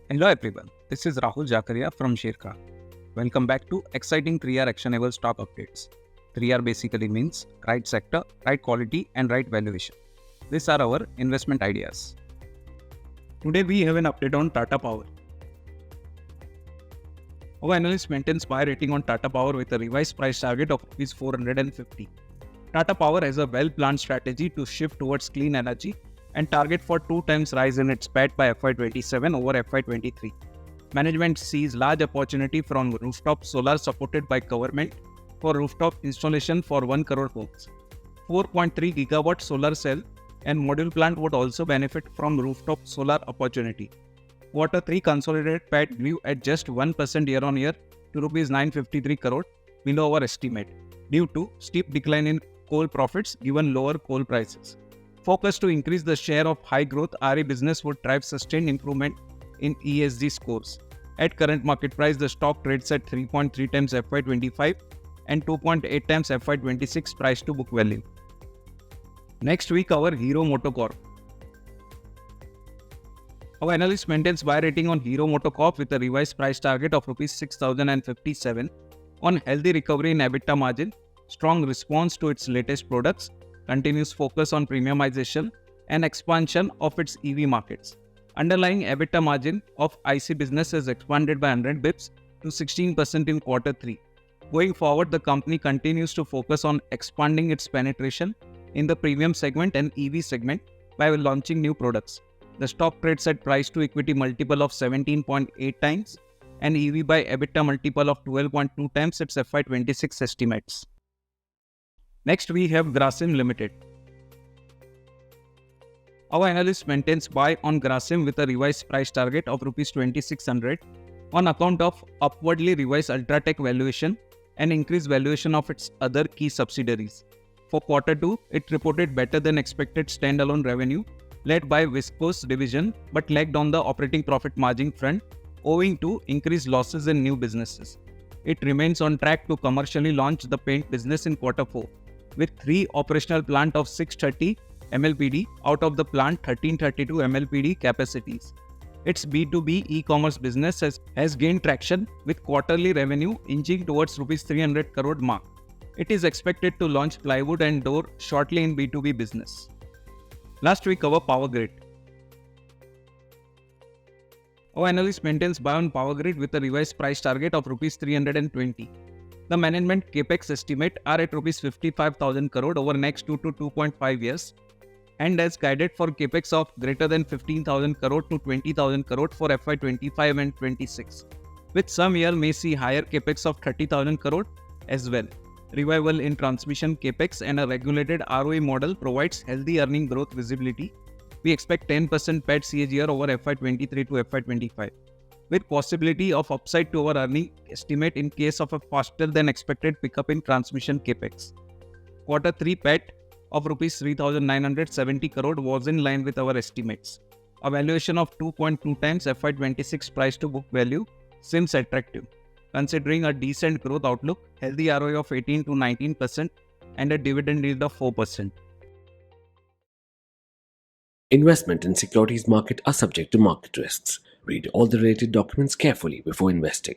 Hello everyone, this is Rahul Jakaria from Sharekhan. Welcome back to exciting 3R actionable stock updates. 3R basically means right sector, right quality and right valuation. These are our investment ideas. Today we have an update on Tata Power. Our analyst maintains buy rating on Tata Power with a revised price target of Rs 450. Tata Power has a well-planned strategy to shift towards clean energy and target for 2 times rise in its PAT by FY27 over FY23. Management sees large opportunity from rooftop solar supported by government for rooftop installation for 1 crore homes. 4.3 gigawatt solar cell and module plant would also benefit from rooftop solar opportunity. Quarter 3 consolidated PAT grew at just 1% year-on-year to Rs 953 crore, below our estimate, due to steep decline in coal profits given lower coal prices. Focus to increase the share of high-growth RE business would drive sustained improvement in ESG scores. At current market price, the stock trades at 3.3 times FY25 and 2.8 times FY26 price to book value. Next we cover Hero MotoCorp. Our analyst maintains buy rating on Hero MotoCorp with a revised price target of Rs 6,057 on healthy recovery in EBITDA margin, strong response to its latest products, continuous focus on premiumization and expansion of its EV markets. Underlying EBITDA margin of IC business has expanded by 100 bps to 16% in quarter 3. Going forward, the company continues to focus on expanding its penetration in the premium segment and EV segment by launching new products. The stock trades at price to equity multiple of 17.8 times and EV by EBITDA multiple of 12.2 times its FY26 estimates. Next we have Grasim Limited. Our analyst maintains buy on Grasim with a revised price target of Rs 2600 on account of upwardly revised Ultratech valuation and increased valuation of its other key subsidiaries. For quarter 2, it reported better than expected standalone revenue led by Viscose division but lagged on the operating profit margin front owing to increased losses in new businesses. It remains on track to commercially launch the paint business in quarter 4 with 3 operational plant of 630 MLPD out of the plant 1332 MLPD capacities. Its B2B e-commerce business has gained traction with quarterly revenue inching towards Rs 300 crore mark. It is expected to launch plywood and door shortly in B2B business. Last we cover Power Grid. Our analyst maintains buy on Power Grid with a revised price target of Rs 320. The management capex estimate are at Rs 55,000 crore over next 2 to 2.5 years and as guided for capex of greater than 15,000 crore to 20,000 crore for FY25 and 26. With some year may see higher capex of 30,000 crore as well. Revival in transmission capex and a regulated ROE model provides healthy earning growth visibility. We expect 10% PAT CAGR over FY23 to FY25, with possibility of upside to our earning estimate in case of a faster than expected pickup in transmission capex. Quarter 3 PAT of Rs 3,970 crore was in line with our estimates. A valuation of 2.2 times FY26 price to book value seems attractive, considering a decent growth outlook, healthy ROE of 18 to 19% and a dividend yield of 4%. Investment in securities market are subject to market risks. Read all the related documents carefully before investing.